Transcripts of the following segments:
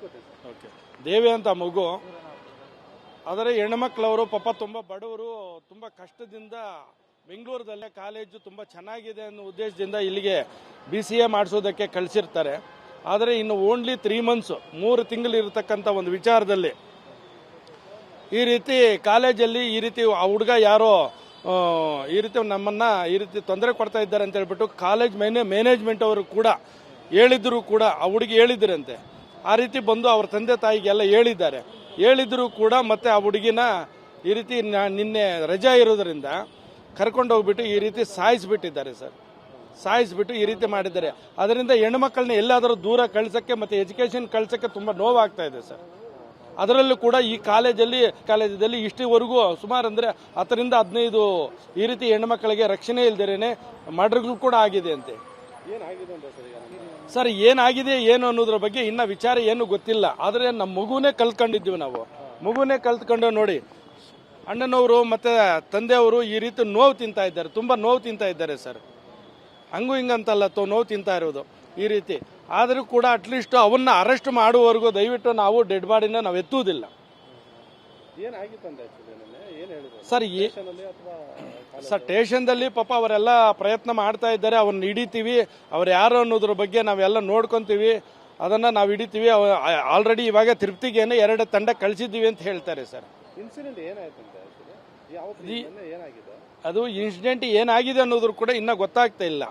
Okay. ದೇವಿ ಅಂತ ಮಗು, ಆದರೆ ಹೆಣ್ಮಕ್ಳವರು ಪಾಪ ತುಂಬ ಬಡವರು, ತುಂಬ ಕಷ್ಟದಿಂದ ಬೆಂಗಳೂರದಲ್ಲೇ ಕಾಲೇಜು ತುಂಬ ಚೆನ್ನಾಗಿದೆ ಅನ್ನೋ ಉದ್ದೇಶದಿಂದ ಇಲ್ಲಿಗೆ BCA ಮಾಡಿಸೋದಕ್ಕೆ ಕಳಿಸಿರ್ತಾರೆ. ಆದರೆ ಇನ್ನು ಓನ್ಲಿ 3 months 3 ತಿಂಗಳು ಇರತಕ್ಕಂಥ ಒಂದು ವಿಚಾರದಲ್ಲಿ ಈ ರೀತಿ ಕಾಲೇಜಲ್ಲಿ ಈ ರೀತಿ ಆ ಹುಡುಗ ಯಾರೋ ಈ ರೀತಿ ನಮ್ಮನ್ನು ಈ ರೀತಿ ತೊಂದರೆ ಕೊಡ್ತಾ ಇದ್ದಾರೆ ಅಂತ ಹೇಳ್ಬಿಟ್ಟು ಕಾಲೇಜ್ ಮ್ಯಾನೇಜ್ಮೆಂಟ್ ಅವರು ಕೂಡ ಹೇಳಿದ್ರು ಕೂಡ ಆ ಹುಡುಗಿ ಹೇಳಿದ್ರಂತೆ. ಆ ರೀತಿ ಬಂದು ಅವ್ರ ತಂದೆ ತಾಯಿಗೆಲ್ಲ ಹೇಳಿದ್ರು ಕೂಡ ಮತ್ತೆ ಆ ಹುಡುಗಿನ ಈ ರೀತಿ ನಿನ್ನೆ ರಜಾ ಇರೋದ್ರಿಂದ ಕರ್ಕೊಂಡು ಹೋಗ್ಬಿಟ್ಟು ಈ ರೀತಿ ಸಾಯಿಸಿಬಿಟ್ಟಿದ್ದಾರೆ ಸರ್. ಸಾಯಿಸಿಬಿಟ್ಟು ಈ ರೀತಿ ಮಾಡಿದ್ದಾರೆ. ಅದರಿಂದ ಹೆಣ್ಮಕ್ಳನ್ನ ಎಲ್ಲಾದರೂ ದೂರ ಕಳ್ಸೋಕ್ಕೆ ಮತ್ತು ಎಜುಕೇಷನ್ ಕಳ್ಸೋಕ್ಕೆ ತುಂಬ ನೋವಾಗ್ತಾ ಇದೆ ಸರ್. ಅದರಲ್ಲೂ ಕೂಡ ಈ ಕಾಲೇಜಲ್ಲಿ ಇಷ್ಟವರೆಗೂ ಸುಮಾರು ಅಂದರೆ 10ರಿಂದ 15 ಈ ರೀತಿ ಹೆಣ್ಮಕ್ಳಿಗೆ ರಕ್ಷಣೆ ಇಲ್ದೇನೆ ಮರ್ಡರ್ಗಳು ಕೂಡ ಆಗಿದೆ ಅಂತೆ. ಸರ್ ಏನಾಗಿದೆ ಏನು ಅನ್ನೋದ್ರ ಬಗ್ಗೆ ಇನ್ನ ವಿಚಾರ ಏನು ಗೊತ್ತಿಲ್ಲ. ಆದರೆ ನಮ್ಮ ಮಗುನೇ ಕಲ್ತ್ಕೊಂಡಿದ್ದೀವಿ ನಾವು. ಮಗುನೇ ಕಲ್ತ್ಕೊಂಡು ನೋಡಿ, ಅಣ್ಣನವರು ಮತ್ತೆ ತಂದೆಯವರು ಈ ರೀತಿ ನೋವು ತಿಂತಾ ಇದ್ದಾರೆ, ತುಂಬ ನೋವು ತಿಂತಾ ಇದ್ದಾರೆ ಸರ್. ಹಂಗೂ ಹಿಂಗಂತಲ್ಲ, ನೋವು ತಿಂತಾ ಇರೋದು ಈ ರೀತಿ. ಆದರೂ ಕೂಡ ಅಟ್ಲೀಸ್ಟ್ ಅವನ್ನ ಅರೆಸ್ಟ್ ಮಾಡುವವರೆಗೂ ದಯವಿಟ್ಟು ನಾವು ಡೆಡ್ ಬಾಡಿನ ನಾವು ಎತ್ತುವುದಿಲ್ಲ ಸರ್. ಸ್ಟೇಷನ್ದಲ್ಲಿ ಪಾಪ ಅವರೆಲ್ಲ ಪ್ರಯತ್ನ ಮಾಡ್ತಾ ಇದ್ದಾರೆ. ಅವ್ರನ್ನ ಹಿಡಿತೀವಿ, ಅವ್ರು ಯಾರು ಅನ್ನೋದ್ರ ಬಗ್ಗೆ ನಾವೆಲ್ಲ ನೋಡ್ಕೊಂತೀವಿ, ಅದನ್ನ ನಾವು ಹಿಡಿತೀವಿ. ಆಲ್ರೆಡಿ ಇವಾಗ ತಿರುಪತಿಗೇನೆ 2 ತಂಡ ಕಳಿಸಿದ್ದೀವಿ ಅಂತ ಹೇಳ್ತಾರೆ ಸರ್. ಅದು ಇನ್ಸಿಡೆಂಟ್ ಏನಾಗಿದೆ ಅನ್ನೋದ್ರು ಕೂಡ ಇನ್ನೂ ಗೊತ್ತಾಗ್ತಾ ಇಲ್ಲ.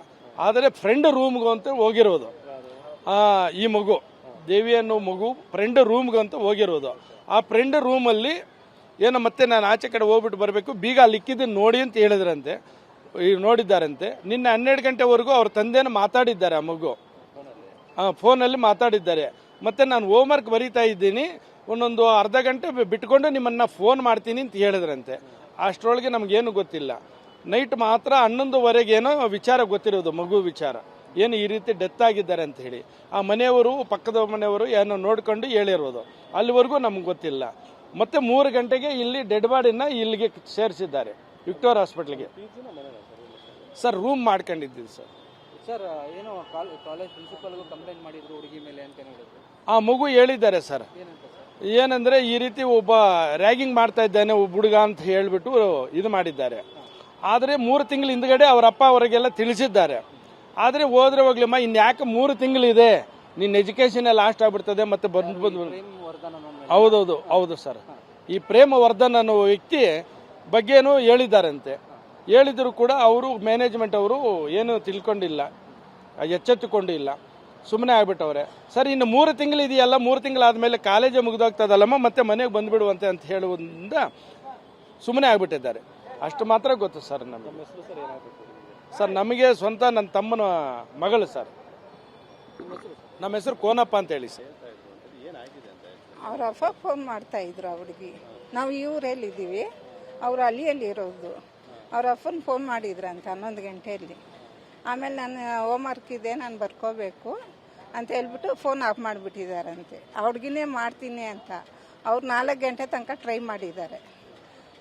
ಆದರೆ ಫ್ರೆಂಡ್ ರೂಮ್ಗೆ ಅಂತ ಹೋಗಿರೋದು ಈ ಮಗು, ದೇವಿ ಅನ್ನೋ ಮಗು ಫ್ರೆಂಡ್ ರೂಮ್ಗೆ ಅಂತ ಹೋಗಿರೋದು. ಆ ಫ್ರೆಂಡ್ ರೂಮಲ್ಲಿ ಏನೋ ಮತ್ತೆ ನಾನು ಆಚೆ ಕಡೆ ಹೋಗ್ಬಿಟ್ಟು ಬರಬೇಕು, ಬೀಗ ಅಲ್ಲಿಕ್ಕಿದ್ದು ನೋಡಿ ಅಂತ ಹೇಳಿದ್ರಂತೆ, ನೋಡಿದ್ದಾರಂತೆ. ನಿನ್ನೆ 12 ಗಂಟೆವರೆಗೂ ಅವ್ರ ತಂದೆನ ಮಾತಾಡಿದ್ದಾರೆ ಆ ಮಗು, ಫೋನಲ್ಲಿ ಮಾತಾಡಿದ್ದಾರೆ. ಮತ್ತೆ ನಾನು ಹೋಮ್ವರ್ಕ್ ಬರೀತಾ ಇದ್ದೀನಿ, ಒಂದೊಂದು ಅರ್ಧ ಗಂಟೆ ಬಿಟ್ಕೊಂಡು ನಿಮ್ಮನ್ನ ಫೋನ್ ಮಾಡ್ತೀನಿ ಅಂತ ಹೇಳಿದ್ರಂತೆ. ಅಷ್ಟರೊಳಗೆ ನಮಗೇನು ಗೊತ್ತಿಲ್ಲ. ನೈಟ್ ಮಾತ್ರ 11:15 ವಿಚಾರ ಗೊತ್ತಿರೋದು, ಮಗು ವಿಚಾರ ಏನು ಈ ರೀತಿ ಡೆತ್ ಆಗಿದ್ದಾರೆ ಅಂತ ಹೇಳಿ. ಆ ಮನೆಯವರು, ಪಕ್ಕದ ಮನೆಯವರು ಏನೋ ನೋಡ್ಕೊಂಡು ಹೇಳಿರೋದು, ಅಲ್ಲಿವರೆಗೂ ನಮ್ಗೆ ಗೊತ್ತಿಲ್ಲ. ಮತ್ತೆ 3 ಗಂಟೆಗೆ ಇಲ್ಲಿ ಡೆಡ್ ಬಾಡಿನ ಇಲ್ಲಿಗೆ ಸೇರಿಸಿದ್ದಾರೆ ವಿಕ್ಟೋರ್ ಹಾಸ್ಪಿಟ್ಲಿಗೆ. ಸರ್ ರೂಮ್ ಮಾಡ್ಕೊಂಡಿದ್ದೀವಿ ಸರ್. ಸರ್ ಏನೋ ಕಾಲೇಜ್ ಪ್ರಿನ್ಸಿಪಲ್ಗೂ ಕಂಪ್ಲೇಂಟ್ ಮಾಡಿದ್ರು ಹುಡುಗಿ ಮೇಲೆ ಅಂತ ಹೇಳಿದ್ರು. ಆ ಮಗು ಹೇಳಿದ್ದಾರೆ ಸರ್, ಏನಂದ್ರೆ ಈ ರೀತಿ ಒಬ್ಬ ರ್ಯಾಗಿಂಗ್ ಮಾಡ್ತಾ ಇದ್ದಾನೆ ಒಬ್ಬ ಹುಡುಗ ಅಂತ ಹೇಳ್ಬಿಟ್ಟು ಇದು ಮಾಡಿದ್ದಾರೆ. ಆದರೆ 3 ತಿಂಗಳ ಹಿಂದ್ಗಡೆ ಅವರ ಅಪ್ಪ ಅವರಿಗೆಲ್ಲ ತಿಳಿಸಿದ್ದಾರೆ. ಆದರೆ ಹೋದ್ರೆ ಹೋಗ್ಲಿಮ್ಮ, ಇನ್ಯಾಕೆ 3 ತಿಂಗಳಿದೆ, ನಿನ್ನ ಎಜುಕೇಶನ್ ಲಾಸ್ಟ್ ಆಗ್ಬಿಡ್ತದೆ ಮತ್ತೆ ಬಂದು. ಹೌದು ಸರ್. ಈ ಪ್ರೇಮ ವರ್ಧನ್ ಅನ್ನೋ ವ್ಯಕ್ತಿ ಬಗ್ಗೆನೂ ಹೇಳಿದ್ದಾರಂತೆ. ಹೇಳಿದ್ರು ಕೂಡ ಅವರು ಮ್ಯಾನೇಜ್ಮೆಂಟ್ ಅವರು ಏನು ತಿಳ್ಕೊಂಡಿಲ್ಲ, ಎಚ್ಚೆತ್ತುಕೊಂಡಿಲ್ಲ, ಸುಮ್ಮನೆ ಆಗ್ಬಿಟ್ಟವ್ರೆ ಸರ್. ಇನ್ನು 3 ತಿಂಗಳಿದೆಯಲ್ಲ, 3 ತಿಂಗಳಾದ್ಮೇಲೆ ಕಾಲೇಜೇ ಮುಗಿದೋಗ್ತದಲ್ಲಮ್ಮ, ಮತ್ತೆ ಮನೆಗೆ ಬಂದ್ಬಿಡುವಂತೆ ಅಂತ ಹೇಳುವುದರಿಂದ ಸುಮ್ಮನೆ ಆಗ್ಬಿಟ್ಟಿದ್ದಾರೆ. ಅಷ್ಟು ಮಾತ್ರ ಗೊತ್ತು ಸರ್ ನಮಗೆ. ಸರ್ ನಮಗೆ ಸ್ವಂತ ನನ್ನ ತಮ್ಮನ ಮಗಳು ಸರ್. ನಮ್ಮ ಹೆಸರು ಕೋನಪ್ಪ ಅಂತ ಹೇಳಿ ಸರ್. ಅವ್ರ ಅಪ್ಪ ಫೋನ್ ಮಾಡ್ತಾ ಇದ್ರು ಅವ್ರಿಗೆ, ನಾವು ಈ ಊರಲ್ಲಿದ್ದೀವಿ, ಅವರು ಅಲ್ಲಿಯಲ್ಲಿ ಇರೋದು. ಅವ್ರ ಅಪ್ಪನ ಫೋನ್ ಮಾಡಿದ್ರಂತ 11 ಗಂಟೆಯಲ್ಲಿ. ಆಮೇಲೆ ನಾನು ಹೋಮ್ವರ್ಕ್ ಇದೆ, ನಾನು ಬರ್ಕೋಬೇಕು ಅಂತ ಹೇಳ್ಬಿಟ್ಟು ಫೋನ್ ಆಫ್ ಮಾಡಿಬಿಟ್ಟಿದ್ದಾರಂತೆ. ಹುಡುಗಿನೇ ಮಾಡ್ತೀನಿ ಅಂತ ಅವ್ರು 4 ಗಂಟೆ ತನಕ ಟ್ರೈ ಮಾಡಿದ್ದಾರೆ,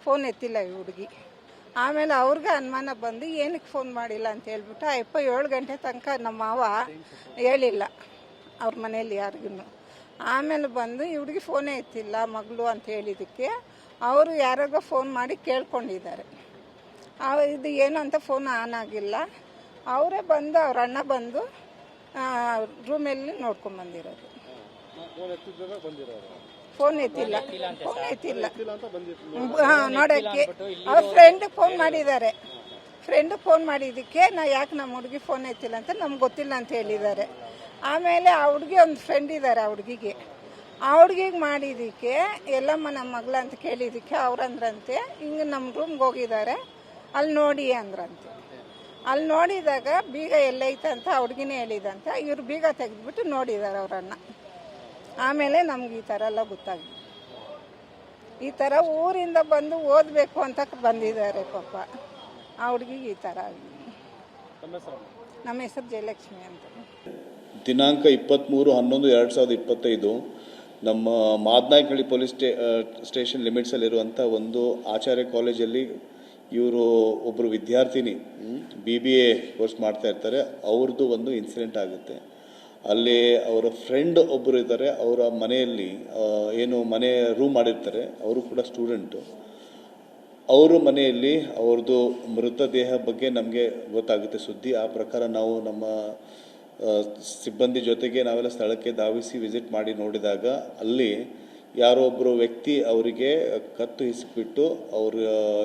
ಫೋನ್ ಎತ್ತಿಲ್ಲ ಈ ಹುಡುಗಿ. ಆಮೇಲೆ ಅವ್ರಿಗೆ ಅನುಮಾನ ಬಂದು ಏನಕ್ಕೆ ಫೋನ್ ಮಾಡಿಲ್ಲ ಅಂತ ಹೇಳ್ಬಿಟ್ಟು ಆ ಯಪ್ಪ 7 ಗಂಟೆ ತನಕ ನಮ್ಮ ಮಾವ ಹೇಳಿಲ್ಲ ಅವ್ರ ಮನೇಲಿ ಯಾರಿಗೂ. ಆಮೇಲೆ ಬಂದು ಈ ಹುಡುಗಿ ಫೋನೇ ಎತ್ತಿಲ್ಲ ಮಗಳು ಅಂತ ಹೇಳಿದ್ದಕ್ಕೆ ಅವರು ಯಾರಿಗೋ ಫೋನ್ ಮಾಡಿ ಕೇಳ್ಕೊಂಡಿದ್ದಾರೆ. ಇದು ಏನು ಅಂತ ಫೋನ್ ಆನ್ ಆಗಿಲ್ಲ. ಅವರೇ ಬಂದು ಅವ್ರ ಅಣ್ಣ ಬಂದು ರೂಮಲ್ಲಿ ನೋಡ್ಕೊಂಡ್ಬಂದಿರೋದು. ಫೋನ್ ಎತ್ತಿಲ್ಲ ನೋಡೋಕ್ಕೆ ಅವ್ರ ಫ್ರೆಂಡ್ ಫೋನ್ ಮಾಡಿದ್ದಾರೆ. ಫ್ರೆಂಡ್ ಫೋನ್ ಮಾಡಿದ್ದಕ್ಕೆ ಯಾಕೆ ನಮ್ಮ ಹುಡುಗಿ ಫೋನ್ ಎತ್ತಿಲ್ಲ ಅಂತ ನಮ್ಗೆ ಗೊತ್ತಿಲ್ಲ ಅಂತ ಹೇಳಿದ್ದಾರೆ. ಆಮೇಲೆ ಆ ಹುಡುಗಿ ಒಂದು ಫ್ರೆಂಡ್ ಇದ್ದಾರೆ, ಆ ಹುಡುಗಿಗೆ ಮಾಡಿದ್ದಕ್ಕೆ ಎಲ್ಲಮ್ಮ ನಮ್ಮ ಮಗಳ ಅಂತ ಕೇಳಿದ್ದಕ್ಕೆ ಅವ್ರಂದ್ರಂತೆ ಹಿಂಗೆ ನಮ್ಮ ರೂಮ್ಗೆ ಹೋಗಿದ್ದಾರೆ, ಅಲ್ಲಿ ನೋಡಿ ಅಂದ್ರಂತೆ. ಅಲ್ಲಿ ನೋಡಿದಾಗ ಬೀಗ ಎಲ್ಲೈತೆ ಅಂತ ಹುಡುಗಿನೇ ಹೇಳಿದಂತ. ಇವ್ರು ಬೀಗ ತೆಗೆದ್ಬಿಟ್ಟು ನೋಡಿದ್ದಾರೆ ಅವರನ್ನ. ಆಮೇಲೆ ನಮ್ಗೆ ಈ ಥರ ಎಲ್ಲ ಗೊತ್ತಾಗಿದೆ. ಈ ಥರ ಊರಿಂದ ಬಂದು ಓದಬೇಕು ಅಂತ ಬಂದಿದ್ದಾರೆ ಪಾಪ. ಆ ಹುಡುಗಿಗೆ ಈ ಥರ ಆಗಿದೆ. ನಮ್ಮ ಹೆಸರು ಜಯಲಕ್ಷ್ಮಿ ಅಂತ. ದಿನಾಂಕ 23/11/2025 ನಮ್ಮ ಮಾದನಾಯಕನಹಳ್ಳಿ ಪೊಲೀಸ್ ಸ್ಟೇಷನ್ ಲಿಮಿಟ್ಸಲ್ಲಿರುವಂಥ ಒಂದು ಆಚಾರ್ಯ ಕಾಲೇಜಲ್ಲಿ ಇವರು ಒಬ್ಬರು ವಿದ್ಯಾರ್ಥಿನಿ BBA ಕೋರ್ಸ್ ಮಾಡ್ತಾ ಇರ್ತಾರೆ. ಅವ್ರದ್ದು ಒಂದು ಇನ್ಸಿಡೆಂಟ್ ಆಗುತ್ತೆ. ಅಲ್ಲಿ ಅವರ ಫ್ರೆಂಡ್ ಒಬ್ಬರು ಇದ್ದಾರೆ, ಅವರ ಮನೆಯಲ್ಲಿ ಏನು ಮನೆ ರೂಮ್ ಮಾಡಿರ್ತಾರೆ, ಅವರು ಕೂಡ ಸ್ಟೂಡೆಂಟು. ಅವರು ಮನೆಯಲ್ಲಿ ಅವ್ರದ್ದು ಮೃತದೇಹ ಬಗ್ಗೆ ನಮಗೆ ಗೊತ್ತಾಗುತ್ತೆ ಸುದ್ದಿ. ಆ ಪ್ರಕಾರ ನಾವು ನಮ್ಮ ಸಿಬ್ಬಂದಿ ಜೊತೆಗೆ ನಾವೆಲ್ಲ ಸ್ಥಳಕ್ಕೆ ಧಾವಿಸಿ ವಿಸಿಟ್ ಮಾಡಿ ನೋಡಿದಾಗ ಅಲ್ಲಿ ಯಾರೋ ಒಬ್ಬರು ವ್ಯಕ್ತಿ ಅವರಿಗೆ ಕತ್ತು ಹಿಸಿಬಿಟ್ಟು ಅವರು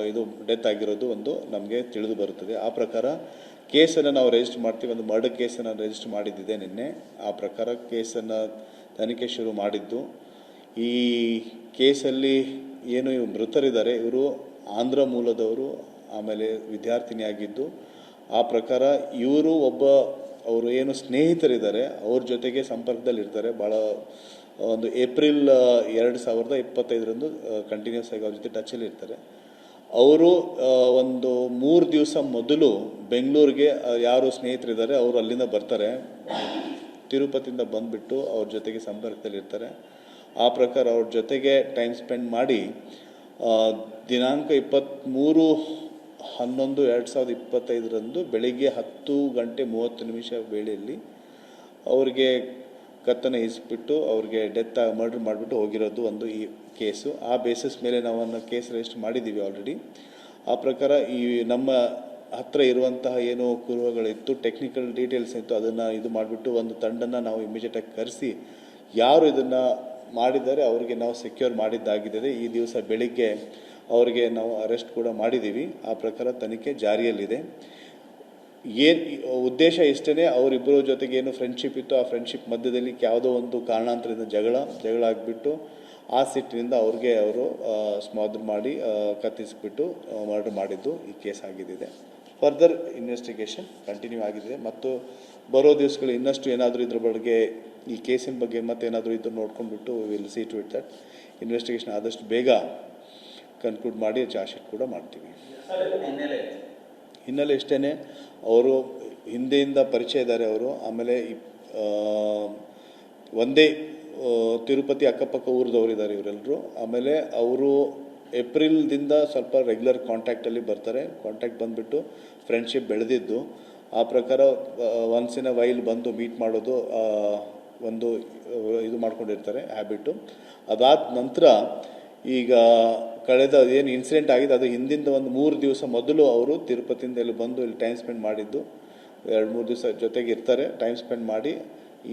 ಇದು ಡೆತ್ ಆಗಿರೋದು ಒಂದು ನಮಗೆ ತಿಳಿದು ಬರುತ್ತದೆ. ಆ ಪ್ರಕಾರ ಕೇಸನ್ನು ನಾವು ರಿಜಿಸ್ಟರ್ ಮಾಡ್ತೀವಿ. ಒಂದು ಮರ್ಡರ್ ಕೇಸನ್ನು ರಿಜಿಸ್ಟರ್ ಮಾಡಿದ್ದಿದೆ ನಿನ್ನೆ. ಆ ಪ್ರಕಾರ ಕೇಸನ್ನು ತನಿಖೆ ಶುರು ಮಾಡಿದ್ದು. ಈ ಕೇಸಲ್ಲಿ ಏನು ಇವರು ಮೃತರಿದ್ದಾರೆ, ಇವರು ಆಂಧ್ರ ಮೂಲದವರು, ಆಮೇಲೆ ವಿದ್ಯಾರ್ಥಿನಿಯಾಗಿದ್ದು. ಆ ಪ್ರಕಾರ ಇವರು ಅವರು ಏನು ಸ್ನೇಹಿತರಿದ್ದಾರೆ ಅವ್ರ ಜೊತೆಗೆ ಸಂಪರ್ಕದಲ್ಲಿರ್ತಾರೆ. ಭಾಳ ಒಂದು ಏಪ್ರಿಲ್ 2025 ಕಂಟಿನ್ಯೂಸ್ ಆಗಿ ಅವ್ರ ಜೊತೆ ಟಚಲ್ಲಿ ಇರ್ತಾರೆ. ಅವರು ಒಂದು 3 ದಿವಸ ಮೊದಲು ಬೆಂಗಳೂರಿಗೆ ಯಾರು ಸ್ನೇಹಿತರಿದ್ದಾರೆ ಅವರು ಅಲ್ಲಿಂದ ಬರ್ತಾರೆ, ತಿರುಪತಿಯಿಂದ ಬಂದುಬಿಟ್ಟು ಅವ್ರ ಜೊತೆಗೆ ಸಂಪರ್ಕದಲ್ಲಿರ್ತಾರೆ. ಆ ಪ್ರಕಾರ ಅವ್ರ ಜೊತೆಗೆ ಟೈಮ್ ಸ್ಪೆಂಡ್ ಮಾಡಿ ದಿನಾಂಕ 23/11/2025 ಬೆಳಿಗ್ಗೆ 10:30 ವೇಳೆಯಲ್ಲಿ ಅವ್ರಿಗೆ ಕತ್ತನ್ನು ಇಸ್ಬಿಟ್ಟು ಅವ್ರಿಗೆ ಮರ್ಡರ್ ಮಾಡಿಬಿಟ್ಟು ಹೋಗಿರೋದು ಒಂದು ಈ ಕೇಸು. ಆ ಬೇಸಿಸ್ ಮೇಲೆ ನಾವು ಕೇಸ್ ರಿಜಿಸ್ಟರ್ ಮಾಡಿದ್ದೀವಿ ಆಲ್ರೆಡಿ. ಆ ಪ್ರಕಾರ ಈ ನಮ್ಮ ಹತ್ರ ಇರುವಂತಹ ಏನು ಕುರುಹುಗಳಿತ್ತು, ಟೆಕ್ನಿಕಲ್ ಡೀಟೇಲ್ಸ್ ಇತ್ತು, ಅದನ್ನು ಇದು ಮಾಡಿಬಿಟ್ಟು ಒಂದು ತಂಡನ ನಾವು ಇಮಿಡಿಯೇಟಾಗಿ ಕರೆಸಿ ಯಾರು ಇದನ್ನು ಮಾಡಿದ್ದಾರೆ ಅವರಿಗೆ ನಾವು ಸೆಕ್ಯೂರ್ ಮಾಡಿದ್ದಾಗಿದೆ. ಈ ದಿವಸ ಬೆಳಿಗ್ಗೆ ಅವರಿಗೆ ನಾವು ಅರೆಸ್ಟ್ ಕೂಡ ಮಾಡಿದ್ದೀವಿ. ಆ ಪ್ರಕಾರ ತನಿಖೆ ಜಾರಿಯಲ್ಲಿದೆ. ಉದ್ದೇಶ ಇಷ್ಟೇ, ಅವರಿಬ್ಬರ ಜೊತೆಗೆ ಏನು ಫ್ರೆಂಡ್ಶಿಪ್ ಇತ್ತು, ಆ ಫ್ರೆಂಡ್ಶಿಪ್ ಮಧ್ಯದಲ್ಲಿ ಯಾವುದೋ ಒಂದು ಕಾರಣಾಂತರದಿಂದ ಜಗಳ ಆಗಿಬಿಟ್ಟು ಆ ಸಿಟ್ಟಿನಿಂದ ಅವರು ಸ್ಮಾದರ್ ಮಾಡಿ ಕತ್ತಿಸ್ಬಿಟ್ಟು ಮರ್ಡರ್ ಮಾಡಿದ್ದು ಈ ಕೇಸ್ ಆಗಿದ್ದಿದೆ. ಫರ್ದರ್ ಇನ್ವೆಸ್ಟಿಗೇಷನ್ ಕಂಟಿನ್ಯೂ ಆಗಿದೆ ಮತ್ತು ಬರೋ ದಿವಸಗಳು ಇನ್ನಷ್ಟು ಏನಾದರೂ ಇದ್ರ ಬಗ್ಗೆ ಈ ಕೇಸಿನ ಬಗ್ಗೆ ಮತ್ತೇನಾದರೂ ಇದ್ದು ನೋಡ್ಕೊಂಡ್ಬಿಟ್ಟು will see to it that investigation ಆದಷ್ಟು ಬೇಗ ಕನ್ಕ್ಲೂಡ್ ಮಾಡಿ ಚಾರ್ಜ್ ಶೀಟ್ ಕೂಡ ಮಾಡ್ತೀವಿ. ಹಿನ್ನೆಲೆ ಇಷ್ಟೇ, ಅವರು ಹಿಂದೆಯಿಂದ ಪರಿಚಯ ಇದ್ದಾರೆ ಅವರು. ಆಮೇಲೆ ಒಂದೇ ತಿರುಪತಿ ಅಕ್ಕಪಕ್ಕ ಊರದವರಿದ್ದಾರೆ ಇವರೆಲ್ಲರೂ. ಆಮೇಲೆ ಅವರು ಏಪ್ರಿಲ್ದಿಂದ ಸ್ವಲ್ಪ ರೆಗ್ಯುಲರ್ ಕಾಂಟ್ಯಾಕ್ಟಲ್ಲಿ ಬರ್ತಾರೆ. ಕಾಂಟ್ಯಾಕ್ಟ್ ಬಂದುಬಿಟ್ಟು ಫ್ರೆಂಡ್ಶಿಪ್ ಬೆಳೆದಿದ್ದು. ಆ ಪ್ರಕಾರ ಒನ್ಸ್ ಇನ್ ಅ ವೈಲ್ ಬಂದು ಮೀಟ್ ಮಾಡೋದು ಒಂದು ಇದು ಮಾಡ್ಕೊಂಡಿರ್ತಾರೆ ಹ್ಯಾಬಿಟ್ಟು. ಅದಾದ ನಂತರ ಈಗ ಕಳೆದ ಏನು ಇನ್ಸಿಡೆಂಟ್ ಆಗಿದೆ ಅದು ಹಿಂದಿಂದ ಒಂದು 3 ದಿವಸ ಮೊದಲು ಅವರು ತಿರುಪತಿಯಿಂದ ಇಲ್ಲಿ ಬಂದು ಇಲ್ಲಿ ಟೈಮ್ ಸ್ಪೆಂಡ್ ಮಾಡಿದ್ದು. 2-3 ದಿವಸ ಜೊತೆಗೆ ಇರ್ತಾರೆ, ಟೈಮ್ ಸ್ಪೆಂಡ್ ಮಾಡಿ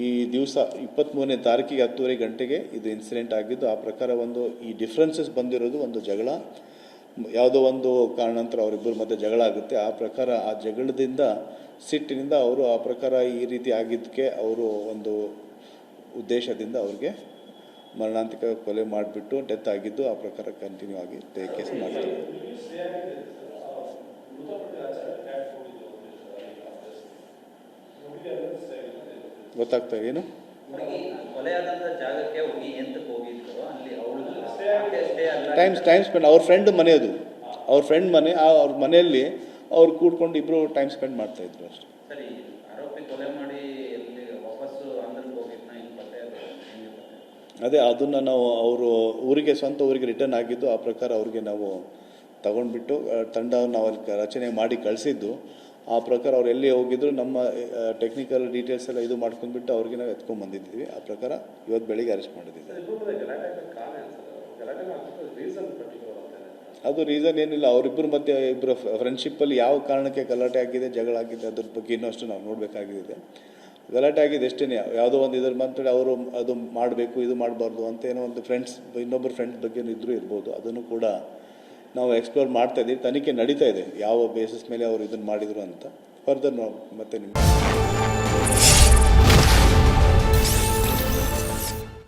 ಈ ದಿವಸ 23ನೇ ತಾರೀಕಿಗೆ 10:30 ಗಂಟೆಗೆ ಇದು ಇನ್ಸಿಡೆಂಟ್ ಆಗಿದ್ದು. ಆ ಪ್ರಕಾರ ಈ ಡಿಫ್ರೆನ್ಸಸ್ ಬಂದಿರೋದು ಒಂದು ಜಗಳ, ಯಾವುದೋ ಒಂದು ಕಾರಣಾಂತರ ಅವರಿಬ್ಬರ ಮಧ್ಯೆ ಜಗಳ ಆಗುತ್ತೆ. ಆ ಪ್ರಕಾರ ಆ ಜಗಳದಿಂದ ಸಿಟ್ಟಿನಿಂದ ಅವರು ಆ ಪ್ರಕಾರ ಈ ರೀತಿ ಆಗಿದ್ದಕ್ಕೆ ಅವರು ಒಂದು ಉದ್ದೇಶದಿಂದ ಅವ್ರಿಗೆ ಮರಣಾಂತಿಕ ಕೊಲೆ ಮಾಡಿಬಿಟ್ಟು ಡೆತ್ ಆಗಿದ್ದು. ಆ ಪ್ರಕಾರ ಕಂಟಿನ್ಯೂ ಆಗಿ ಕೇಸ್ ಮಾಡ್ತಾರೆ. ಗೊತ್ತಾಗ್ತಾ ಏನು ಟೈಮ್ ಸ್ಪೆಂಡ್ ಅವ್ರ ಫ್ರೆಂಡ್ ಮನೆ, ಅದು ಅವ್ರ ಫ್ರೆಂಡ್ ಮನೆ. ಅವ್ರ ಮನೆಯಲ್ಲಿ ಅವ್ರು ಕೂಡ್ಕೊಂಡು ಇಬ್ಬರು ಟೈಮ್ ಸ್ಪೆಂಡ್ ಮಾಡ್ತಾಯಿದ್ರು ಅಷ್ಟೇ. ಅದೇ ಅದನ್ನು ನಾವು ಅವರು ಸ್ವಂತ ಊರಿಗೆ ರಿಟರ್ನ್ ಆಗಿದ್ದು. ಆ ಪ್ರಕಾರ ಅವ್ರಿಗೆ ನಾವು ತಗೊಂಡ್ಬಿಟ್ಟು ತಂಡವನ್ನು ನಾವು ರಚನೆ ಮಾಡಿ ಕಳಿಸಿದ್ದು. ಆ ಪ್ರಕಾರ ಅವ್ರು ಎಲ್ಲಿ ಹೋಗಿದ್ರು ನಮ್ಮ ಟೆಕ್ನಿಕಲ್ ಡೀಟೇಲ್ಸ್ ಎಲ್ಲ ಇದು ಮಾಡ್ಕೊಂಡ್ಬಿಟ್ಟು ಅವ್ರಿಗೆ ನಾವು ಎತ್ಕೊಂಡ್ಬಂದಿದ್ದೀವಿ. ಆ ಪ್ರಕಾರ ಇವತ್ತು ಬೆಳಿಗ್ಗೆ ಅರೆಸ್ಟ್ ಮಾಡಿದ್ದೀವಿ. ಅದು ರೀಸನ್ ಏನಿಲ್ಲ, ಅವರಿಬ್ಬರ ಮಧ್ಯೆ ಇಬ್ಬರು ಫ್ರೆಂಡ್ಶಿಪ್ಪಲ್ಲಿ ಯಾವ ಕಾರಣಕ್ಕೆ ಗಲಾಟೆ ಆಗಿದೆ, ಜಗಳ ಆಗಿದೆ, ಅದ್ರ ಬಗ್ಗೆ ಇನ್ನಷ್ಟು ನಾವು ನೋಡಬೇಕಾಗಿದೆ. ಗಲಾಟೆ ಆಗಿದೆ ಅಷ್ಟೇ, ಯಾವುದೋ ಒಂದು ಇದ್ರ ಮಾತ್ರ ಅವರು ಅದು ಮಾಡಬೇಕು ಇದು ಮಾಡಬಾರ್ದು ಅಂತ ಏನೋ ಒಂದು ಇನ್ನೊಬ್ಬರು ಫ್ರೆಂಡ್ಸ್ ಬಗ್ಗೆ ಇದ್ರೂ ಇರ್ಬೋದು. ಅದನ್ನು ಕೂಡ ನಾವು ಎಕ್ಸ್ಪ್ಲೋರ್ ಮಾಡ್ತಾ ಇದ್ದೀವಿ. ತನಿಖೆ ನಡೀತಾ ಇದೆ ಯಾವ ಬೇಸಿಸ್ ಮೇಲೆ ಅವರು ಇದನ್ನು ಮಾಡಿದರು ಅಂತ. ಫರ್ದರ್ ಮತ್ತೆ ನಿಮಗೆ